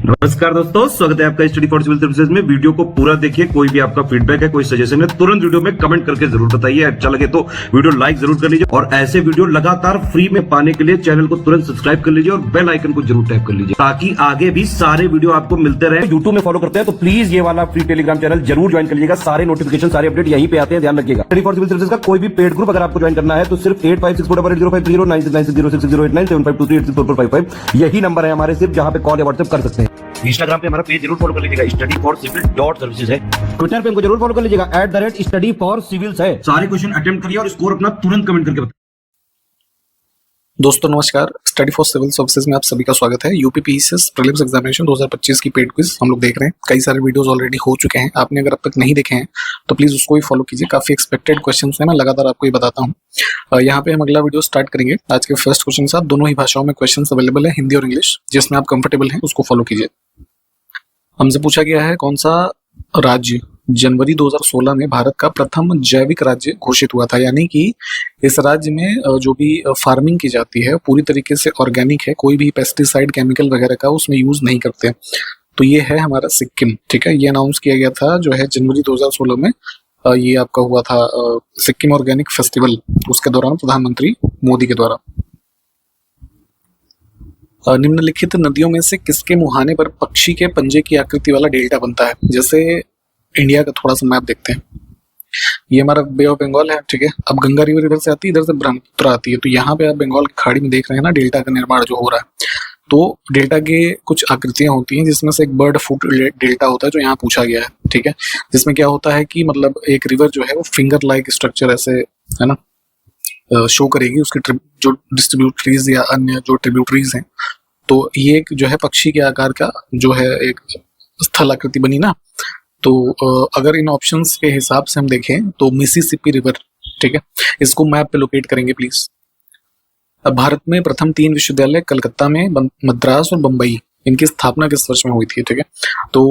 नमस्कार दोस्तों, स्वागत है आपका स्टडी फॉर सिविल सर्विसेज में। वीडियो को पूरा देखिए। कोई भी आपका फीडबैक है, कोई सजेशन है, तुरंत वीडियो में कमेंट करके जरूर बताइए। अच्छा लगे तो वीडियो लाइक जरूर कर लीजिए और ऐसे वीडियो लगातार फ्री में पाने के लिए चैनल को तुरंत सब्सक्राइब कर लीजिए और बेल आइकन को जरूर टैप कर लीजिए ताकि आगे भी सारे वीडियो आपको मिलते रहे। यूट्यूब में फॉलो करते हैं तो प्लीज ये वाला फ्री टेलीग्राम चैनल जरूर ज्वाइन कर लीजिएगा। सारे नोटिफिकेशन, सारे अपडेट यहीं पे आते हैं, ध्यान रखिएगा। स्टडी फॉर सिविल सर्विसेज का कोई भी पेड ग्रुप अगर आपको ज्वाइन करना है तो सिर्फ 856480560660897523864455 यही नंबर है हमारे, सिर्फ जहां पे कॉल या व्हाट्सएप कर सकते हैं। इंस्टाग्राम पे हमारा पेज जरूर फॉलो कर लीजिएगा, studyforcivil.services है। ट्विटर पे हमको जरूर फॉलो कर लीजिएगा, @studyforcivils है। सारे क्वेश्चन अटेम्प्ट करिए और स्कोर अपना तुरंत कमेंट करके बताइए। दोस्तों नमस्कार, स्टडी फॉर सिविल सर्विसेज में आप सभी का स्वागत है। यूपीपीसीएस प्रीलिम्स एग्जामिनेशन 2025 की पेड क्विज हम लोग देख रहे हैं। कई सारे वीडियोस ऑलरेडी हो चुके हैं, आपने अगर अब तक नहीं देखे हैं तो प्लीज उसको भी फॉलो कीजिए। काफी एक्सपेक्टेड क्वेश्चंस हैं, मैं लगातार आपको ये बताता हूँ। यहाँ पे हम अगला वीडियो स्टार्ट करेंगे। आज के फर्स्ट क्वेश्चन के साथ दोनों ही भाषाओं में क्वेश्चन अवेलेबल है, हिंदी और इंग्लिश। जिसमें आप कंफर्टेबल हैं उसको फॉलो कीजिए। हमसे पूछा गया है कौन सा राज्य जनवरी 2016 में भारत का प्रथम जैविक राज्य घोषित हुआ था, यानी कि इस राज्य में जो भी फार्मिंग की जाती है पूरी तरीके से ऑर्गेनिक है, कोई भी पेस्टिसाइड केमिकल वगैरह का उसमें यूज नहीं करते। तो ये है हमारा सिक्किम। ठीक है, ये अनाउंस किया गया था जो है जनवरी 2016 में। ये आपका हुआ था सिक्किम ऑर्गेनिक फेस्टिवल, उसके दौरान प्रधानमंत्री मोदी के द्वारा। निम्नलिखित नदियों में से किसके मुहाने पर पक्षी के पंजे की आकृति वाला डेल्टा बनता है? जैसे इंडिया का थोड़ा सा मैप देखते हैं, ये हमारा बे ऑफ बंगाल है। ठीक है, अब गंगा रिवर इधर से आती है, इधर से ब्रह्मपुत्र आती है। तो यहाँ पे आप बंगाल की खाड़ी में देख रहे हैं ना डेल्टा का निर्माण जो हो रहा है। तो डेल्टा के कुछ आकृतियां होती हैं, जिसमें से एक बर्ड फुट डेल्टा होता है जो यहाँ पूछा गया है। ठीक है, जिसमें क्या होता है कि मतलब एक रिवर जो है वो फिंगर लाइक स्ट्रक्चर ऐसे है ना शो करेगी, उसके जो डिस्ट्रीब्यूटरीज या अन्य जो ट्रिब्यूटरीज हैं। तो ये एक जो है पक्षी के आकार का जो है एक स्थल आकृति बनी ना। तो अगर इन ऑप्शंस के हिसाब से हम देखें तो मिसिसिपी रिवर, ठीक है, इसको मैप पे लोकेट करेंगे प्लीज। अब भारत में प्रथम 3 विश्वविद्यालय कलकत्ता में, मद्रास और बम्बई, इनकी स्थापना किस वर्ष में हुई थी? ठीक है, तो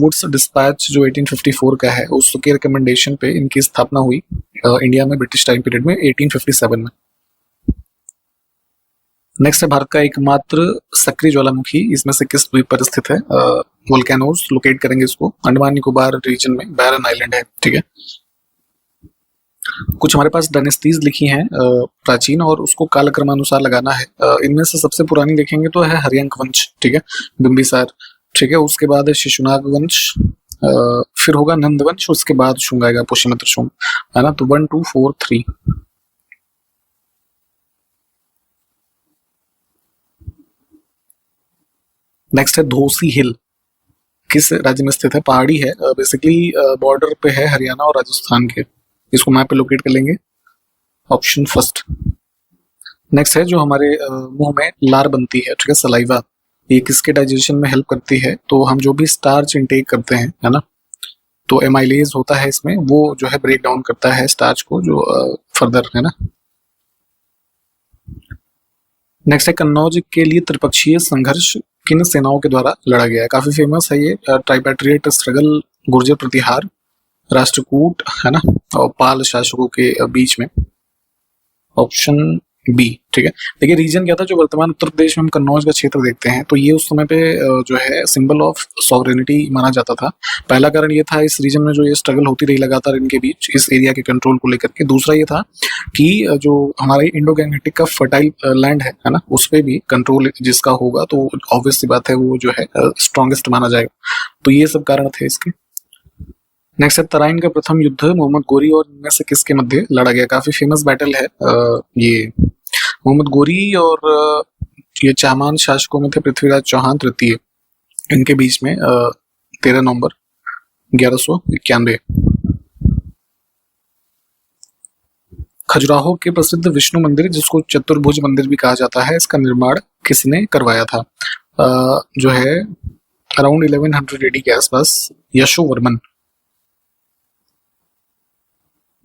वुड्स डिस्पैच जो 1854 का है उसके रिकमेंडेशन पे इनकी स्थापना हुई इंडिया में ब्रिटिश टाइम पीरियड में 1857 में। नेक्स्ट है भारत का एकमात्र सक्रिय ज्वालामुखी इसमें से किस द्वीप पर स्थित है? वोल्केनोस लोकेट करेंगे इसको, अंडमान निकोबार रीजन में बैरन आइलैंड है। ठीक है, कुछ हमारे पास डायनेस्टीज लिखी हैं प्राचीन, और उसको कालक्रमानुसार लगाना है। इनमें से सबसे पुरानी देखेंगे तो है हरियंक वंश, ठीक है, बिंबिसार। ठीक है, उसके बाद है शिशुनाग वंश, फिर होगा नंद वंश, उसके बाद शुंग आएगा, पुष्यमित्र शुंग, है ना। तो 1 2 4 3। नेक्स्ट है धोसी हिल, किस राज्य में स्थित है? पहाड़ी है, बेसिकली बॉर्डर पे है हरियाणा और राजस्थान के। इसको मैप पे लोकेट कर लेंगे, ऑप्शन फर्स्ट। नेक्स्ट है जो हमारे मुंह में लार बनती है, ठीक है, सलाइवा, ये किसके डाइजेशन में हेल्प करती है? तो हम जो भी स्टार्च इंटेक करते हैं, है ना, तो एमाइलेज होता है इसमें, वो जो है ब्रेक डाउन करता है स्टार्च को, जो फर्दर है ना। नेक्स्ट है कन्नौज के लिए त्रिपक्षीय संघर्ष किन सेनाओं के द्वारा लड़ा गया है? काफी फेमस है ये, ट्राइपैट्रिएट स्ट्रगल, गुर्जर प्रतिहार, राष्ट्रकूट, है ना, और पाल शासकों के बीच में। Option B. ठीक है, देखिए रीजन क्या था, जो वर्तमान उत्तर प्रदेश में हम कन्नौज का क्षेत्र देखते हैं, तो ये उस समय पे जो है सिंबल ऑफ सॉवरेनिटी माना जाता था। पहला कारण ये था इस रीजन में जो ये स्ट्रगल होती रही लगातार इनके बीच इस एरिया के कंट्रोल को लेकर के। दूसरा ये था कि जो हमारे इंडो गैंगेटिक का फर्टाइल लैंड है ना, उस पर भी कंट्रोल जिसका होगा तो ऑब्वियस सी बात है वो जो है स्ट्रॉन्गेस्ट माना जाएगा। तो ये सब कारण थे इसके। नेक्स्ट है तराइन का प्रथम युद्ध मोहम्मद गोरी और इनमें से किसके मध्य लड़ा गया? काफी फेमस बैटल है ये, मोहम्मद गोरी और ये चामान शासकों में थे पृथ्वीराज चौहान तृतीय, इनके बीच में 13 नवंबर 1191। खजुराहो के प्रसिद्ध विष्णु मंदिर, जिसको चतुर्भुज मंदिर भी कहा जाता है, इसका निर्माण किसने करवाया था? जो है अराउंड 1100 AD के आसपास यशोवर्मन।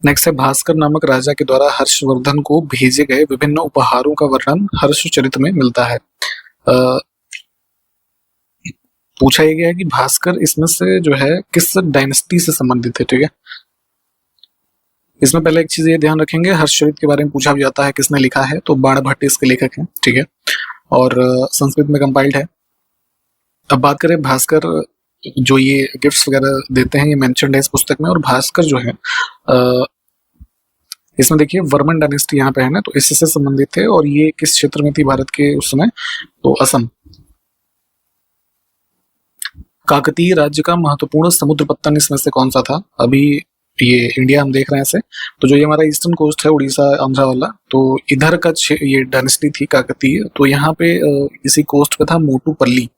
नेक्स्ट है भास्कर नामक राजा के द्वारा हर्षवर्धन को भेजे गए विभिन्न उपहारों का वर्णन हर्षचरित में मिलता है। पूछा यह गया है कि भास्कर इसमें से जो है किस डायनेस्टी से संबंधित है। ठीक है, इसमें पहले एक चीज ये ध्यान रखेंगे, हर्षचरित के बारे में पूछा भी जाता है किसने लिखा है, तो बाणभट्ट इसके लेखक हैं। ठीक है, और संस्कृत में कंपाइल्ड है। अब बात करें भास्कर, जो ये गिफ्ट्स वगैरह देते हैं, ये मेंशन्ड है इस पुस्तक में। और भास्कर जो है इसमें देखिए वर्मन डायनेस्टी यहाँ पे है ना, तो इससे संबंधित थे। और ये किस क्षेत्र में थी भारत के उस समय, तो असम। काकतीय राज्य का महत्वपूर्ण समुद्र पत्तन इसमें से कौन सा था? अभी ये इंडिया हम देख रहे हैं ऐसे, तो जो ये हमारा ईस्टर्न कोस्ट है, उड़ीसा आंध्रा वाला, तो इधर का ये डायनेस्टी थी काकतीय। तो यहाँ पे इसी कोस्ट पे था मोटूपल्ली,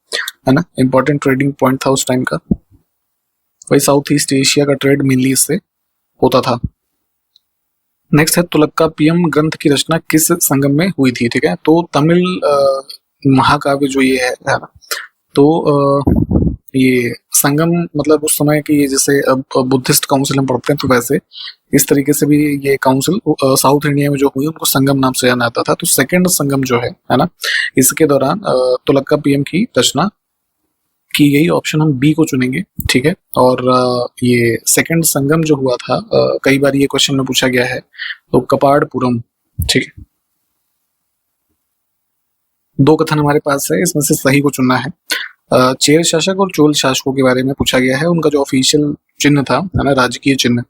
है ना, इंपॉर्टेंट ट्रेडिंग पॉइंट था उस टाइम का। वही साउथ ईस्ट एशिया का ट्रेड मेनली इससे होता था। नेक्स्ट है तुलक्कापियम ग्रंथ की रचना किस संगम में हुई थी? ठीक है, तो तमिल महाकाव्य जो ये है ना, तो ये संगम मतलब उस समय की, जैसे अब बुद्धिस्ट काउंसिल हम पढ़ते हैं, तो वैसे इस तरीके से भी ये काउंसिल साउथ इंडिया में जो हुई उनको संगम नाम से जाना जाता था। तो सेकंड संगम जो है ना, इसके दौरान तुलक्कापियम की रचना की गई। ऑप्शन हम बी को चुनेंगे, ठीक है। और ये सेकंड संगम जो हुआ था, कई बार ये क्वेश्चन में पूछा गया है, तो कपाड़पुरम, ठीक है। दो कथन हमारे पास है, इसमें से सही को चुनना है। चेर शासक और चोल शासकों के बारे में पूछा गया है, उनका जो ऑफिशियल चिन्ह था, है ना, राजकीय चिन्ह,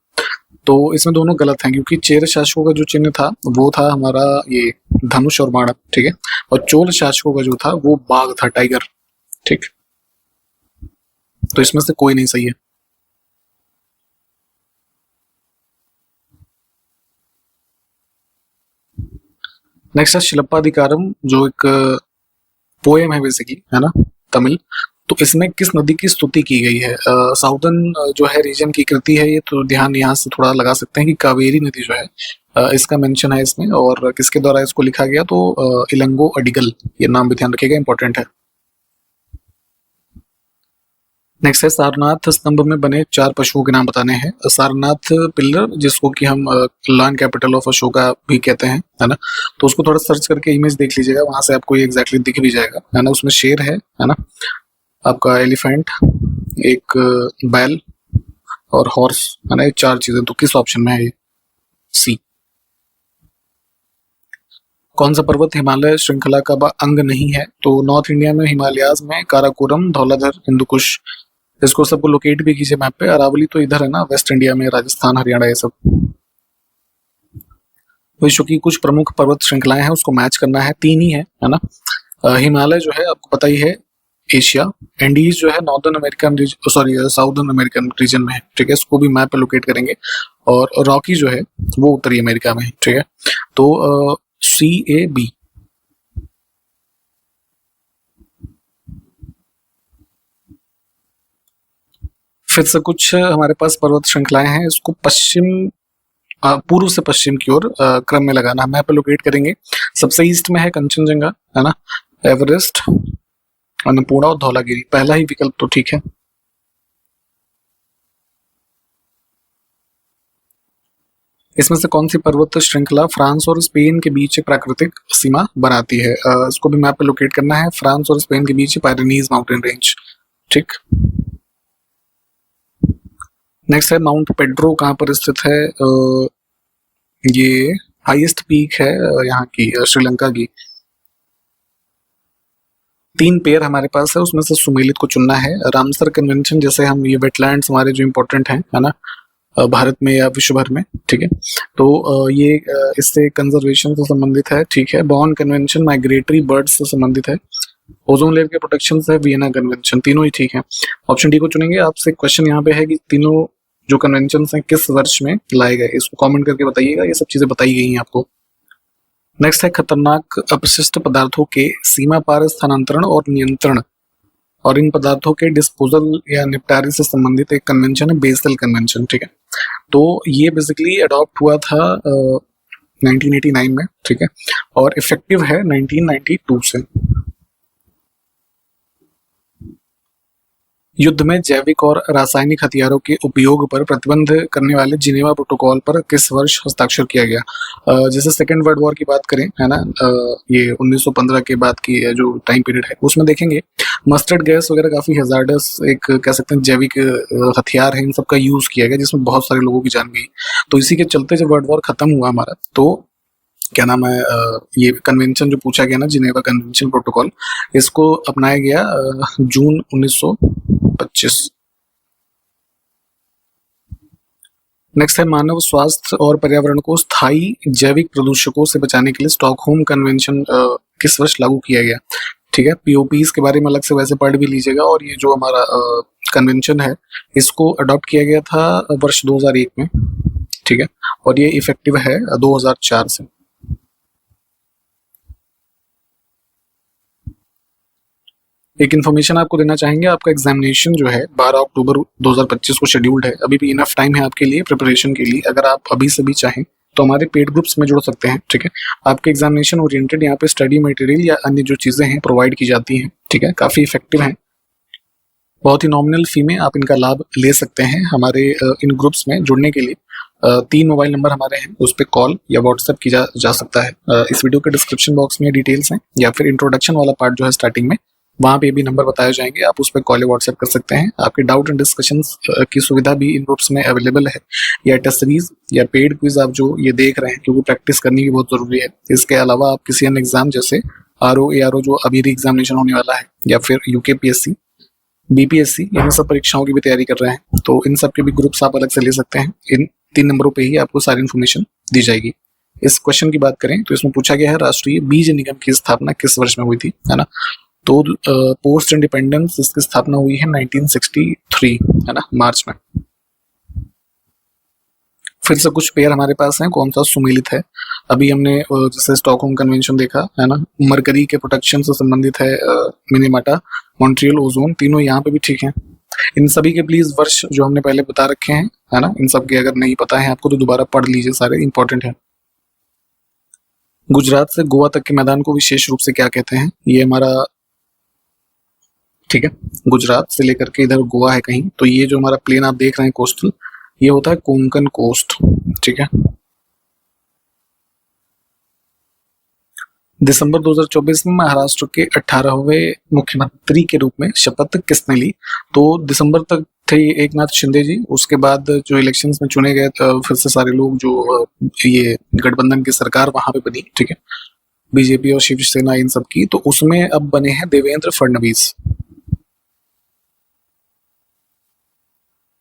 तो इसमें दोनों गलत हैं, क्योंकि चेर शासकों का जो चिन्ह था वो था हमारा ये धनुष और बाण, ठीक है। और चोल शासकों का जो था वो बाघ था, टाइगर, ठीक। तो इसमें से कोई नहीं सही है। नेक्स्ट है शिल्पाधिकारम, जो एक पोएम है बेसिकली, है ना, तमिल। तो इसमें किस नदी की स्तुति की गई है? साउदर्न जो है रीजन की कृति है ये, तो ध्यान यहाँ से थोड़ा लगा सकते हैं कि कावेरी नदी जो है इसका मेंशन है इसमें। और किसके द्वारा इसको लिखा गया, तो इलंगो अडिगल, ये नाम भी ध्यान रखिएगा, इंपॉर्टेंट है। नेक्स्ट है सारनाथ स्तंभ में बने 4 पशुओं के नाम बताने हैं। सारनाथ पिल्लर, जिसको कि हम लॉयन कैपिटल ऑफ अशोका भी कहते हैं, है ना, तो उसको थोड़ा सर्च करके इमेज देख लीजिएगा, वहां से आपको ये एग्जैक्टली दिख भी जाएगा, है ना। उसमें शेर है ना, आपका एलिफेंट, एक बैल और हॉर्स, है ना, ये 4 चीजें। तो किस ऑप्शन में है ये? सी। कौन सा पर्वत हिमालय श्रृंखला का अंग नहीं है? तो नॉर्थ इंडिया में हिमालयाज में काराकोरम, धौलाधर, हिंदुकुश, इसको सबको लोकेट भी कीजिए मैप पे। अरावली तो इधर है ना, वेस्ट इंडिया में, राजस्थान, हरियाणा, ये सब। विश्व की कुछ प्रमुख पर्वत श्रृंखलाएं हैं, उसको मैच करना है, 3 ही है ना। हिमालय जो है आपको पता ही है एशिया, एंडीज जो है northern American, sorry southern American region में है, ठीक है, इसको भी मैप पे लोकेट करेंगे। और रॉकी जो है वो उत्तरी अमेरिका में है, ठीक है। तो CAB। फिर से कुछ हमारे पास पर्वत श्रृंखलाएं हैं, इसको पूर्व से पश्चिम की ओर क्रम में लगाना, मैप पे लोकेट करेंगे। सबसे ईस्ट में है कंचनजंगा, है ना, एवरेस्ट, अन्नपूर्णा और धौलागिरी। पहला ही विकल्प तो ठीक है। इसमें से कौन सी पर्वत श्रृंखला फ्रांस और स्पेन के बीच एक प्राकृतिक सीमा बनाती है? इसको भी मैप पे लोकेट करना है। फ्रांस और स्पेन के बीच पायरेनीज माउंटेन रेंज, ठीक। नेक्स्ट है माउंट पेड्रो, कहाँ पर स्थित है? ये हाईएस्ट पीक है यहाँ की, श्रीलंका की। 3 पेयर हमारे पास है, उसमें से सुमेलित को चुनना है। रामसर कन्वेंशन, जैसे हम ये वेटलैंड्स हमारे जो इम्पोर्टेंट हैं, है ना, भारत में या विश्व भर में, ठीक है, तो ये इससे कंजर्वेशन से संबंधित है, ठीक है। बॉन कन्वेंशन माइग्रेटरी बर्ड्स से संबंधित है। ओजोन लेयर के प्रोटेक्शन से वियना कन्वेंशन, तीनों ही ठीक है। ऑप्शन डी को चुनेंगे। आपसे क्वेश्चन यहाँ पे है कि तीनों जो कन्वेंशन हैं किस वर्ष में लाए गए, इसको कमेंट करके बताइएगा। ये सब चीजें बताई गई हैं आपको। नेक्स्ट है खतरनाक अपशिष्ट पदार्थों के सीमा पार स्थानांतरण और नियंत्रण और इन पदार्थों के डिस्पोजल या निपटारे से संबंधित एक कन्वेंशन है, बेसल कन्वेंशन, ठीक है। तो ये बेसिकली अडॉप्ट हुआ था 1989 में, ठीक है, और इफेक्टिव है 1992 से। युद्ध में जैविक और रासायनिक हथियारों के उपयोग पर प्रतिबंध करने वाले जिनेवा प्रोटोकॉल पर किस वर्ष हस्ताक्षर किया गया? जैसे सेकेंड वर्ल्ड वॉर की बात करें, है ना, ये 1915 के बाद की जो टाइम पीरियड है, उसमें देखेंगे मस्टर्ड गैस वगैरह काफी हैजार्डस, एक कह सकते हैं जैविक हथियार है, इन सबका यूज किया गया, जिसमें बहुत सारे लोगों की जान गई। तो इसी के चलते जब वर्ल्ड वॉर खत्म हुआ हमारा, तो क्या नाम है, ये कन्वेंशन जो पूछा गया ना, जिनेवा कन्वेंशन प्रोटोकॉल, इसको अपनाया गया जून 1925। नेक्स्ट है मानव स्वास्थ्य और पर्यावरण को स्थायी जैविक प्रदूषकों से बचाने के लिए स्टॉकहोम कन्वेंशन किस वर्ष लागू किया गया। ठीक है, पीओपीज के बारे में अलग से वैसे पढ़ भी लीजिएगा। और ये जो हमारा कन्वेंशन है इसको अडॉप्ट किया गया था वर्ष 2001 में। ठीक है, और ये इफेक्टिव है 2004 से। एक इन्फॉर्मेशन आपको देना चाहेंगे, आपका एग्जामिनेशन जो है 12 अक्टूबर 2025 को शेड्यूल्ड है। अभी भी इनफ टाइम है आपके लिए प्रिपरेशन के लिए। अगर आप अभी से भी चाहें तो हमारे पेड ग्रुप्स में जुड़ सकते हैं। ठीक है, आपके एग्जामिनेशन ओरिएंटेड यहाँ पे स्टडी मटेरियल या अन्य जो चीजें हैं प्रोवाइड की जाती हैं। ठीक है, काफी इफेक्टिव हैं, बहुत ही नॉमिनल फी में आप इनका लाभ ले सकते हैं। हमारे इन ग्रुप्स में जुड़ने के लिए 3 मोबाइल नंबर हमारे हैं, उस पर कॉल या व्हाट्सएप की जा सकता है। इस वीडियो के डिस्क्रिप्शन बॉक्स में डिटेल्स हैं, या फिर इंट्रोडक्शन वाला पार्ट जो है स्टार्टिंग में, वहाँ पे भी नंबर बताए जाएंगे, आप उस पर कॉल या व्हाट्सएप कर सकते हैं। आपके डाउट एंड डिस्कशंस की सुविधा भी इन ग्रुप्स में अवेलेबल है, या टेस्ट सीरीज या पेड क्विज आप जो ये देख रहे हैं, क्योंकि प्रैक्टिस करनी भी बहुत जरूरी है। इसके अलावा आप किसी अन्य एग्जाम जैसे आरओ एआरओ जो अभी एग्जामिनेशन होने वाला है, या फिर यूकेपीएससी, बीपीएससी, इन सब परीक्षाओं की भी तैयारी कर रहे हैं, तो इन सब के भी ग्रुप्स आप अलग से ले सकते हैं। इन 3 नंबरों पे ही आपको सारी इन्फॉर्मेशन दी जाएगी। इस क्वेश्चन की बात करें तो इसमें पूछा गया है राष्ट्रीय बीज निगम की स्थापना किस वर्ष में हुई थी, है ना। तो पोस्ट इंडिपेंडेंस इसकी स्थापना हुई है 1963, है ना, मार्च में। फिर से कुछ पेयर हमारे पास हैं, कौन सा सुमेलित है। अभी हमने जैसे स्टॉकहोम कन्वेंशन देखा, है ना, मरकरी के प्रोटेक्शन से संबंधित है मिनेमाटा, मॉन्ट्रियल ओजोन, तीनों यहाँ पे भी ठीक है। इन सभी के प्लीज वर्ष जो हमने पहले बता रखे हैं, है ना, इन सब के अगर नहीं पता है आपको तो दोबारा पढ़ लीजिए, सारे इंपॉर्टेंट है। गुजरात से गोवा तक के मैदान को विशेष रूप से क्या कहते हैं, ये हमारा, ठीक है, गुजरात से लेकर के इधर गोवा है कहीं, तो ये जो हमारा प्लेन आप देख रहे हैं कोस्टल, ये होता है कोंकण कोस्ट। ठीक है, दिसंबर 2024 में महाराष्ट्र के 18वें मुख्यमंत्री के रूप में शपथ किसने ली। तो दिसंबर तक थे एकनाथ शिंदे जी, उसके बाद जो इलेक्शंस में चुने गए फिर से सारे लोग, जो ये गठबंधन की सरकार वहां पे बनी, ठीक है, बीजेपी और शिवसेना इन सब की, तो उसमें अब बने हैं देवेंद्र फडणवीस।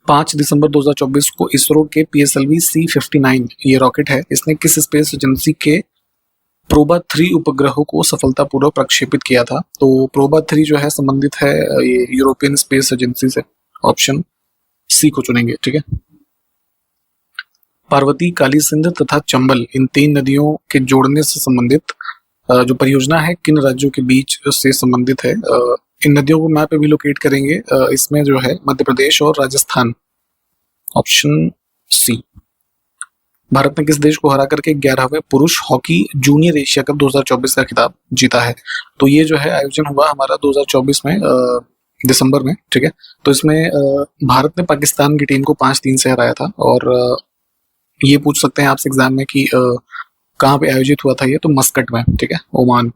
5 दिसंबर 2024 को इसरो के PSLV C59 ये रॉकेट है, इसने किस स्पेस एजेंसी के प्रोबा 3 उपग्रहों को सफलतापूर्वक प्रक्षेपित किया था। तो प्रोबा 3 जो है संबंधित है ये यूरोपियन स्पेस एजेंसी से, ऑप्शन सी को चुनेंगे। ठीक है, पार्वती, काली सिंध तथा चंबल, इन 3 नदियों के जोड़ने से संबंधित जो परियोजना है किन राज्यों के बीच से संबंधित है। इन नदियों को मैप पे भी लोकेट करेंगे, इसमें जो है मध्य प्रदेश और राजस्थान, ऑप्शन सी। भारत ने किस देश को हरा करके 11वें पुरुष हॉकी जूनियर एशिया कप 2024 का खिताब जीता है। तो ये जो है आयोजन हुआ हमारा 2024 में दिसंबर में। ठीक है, तो इसमें भारत ने पाकिस्तान की टीम को 5-3 से हराया था। और ये पूछ सकते हैं आपसे एग्जाम में कि कहाँ पे आयोजित हुआ था ये, तो मस्कट में, ठीक है, ओमान।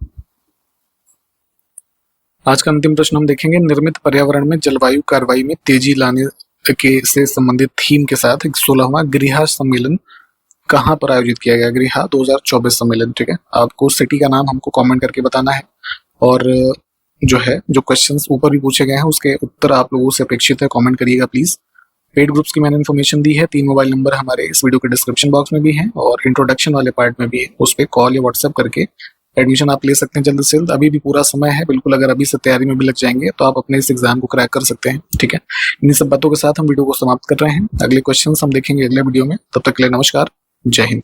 आज का अंतिम प्रश्न हम देखेंगे, निर्मित पर्यावरण में जलवायु कार्रवाई में तेजी लाने के से संबंधित थीम के साथ 16वां गृह सम्मेलन कहाँ पर आयोजित किया गया। गृह 2024 सम्मेलन। ठीक है, आपको सिटी का नाम हमको कमेंट करके बताना है, और जो है जो क्वेश्चंस ऊपर भी पूछे गए हैं उसके उत्तर आप लोगों से अपेक्षित है, कमेंट करिएगा प्लीज। पेड ग्रुप्स की मैंने इन्फॉर्मेशन दी है, 3 मोबाइल नंबर हमारे इस वीडियो के डिस्क्रिप्शन बॉक्स में भी हैं और इंट्रोडक्शन वाले पार्ट में भी है, उस पर कॉल या व्हाट्सएप करके एडमिशन आप ले सकते हैं जल्द से जल्द। अभी भी पूरा समय है बिल्कुल, अगर अभी से तैयारी में भी लग जाएंगे तो आप अपने इस एग्जाम को क्रैक कर सकते हैं। ठीक है, इन सब बातों के साथ हम वीडियो को समाप्त कर रहे हैं। अगले क्वेश्चन हम देखेंगे अगले वीडियो में, तब तक के लिए नमस्कार, जय हिंद।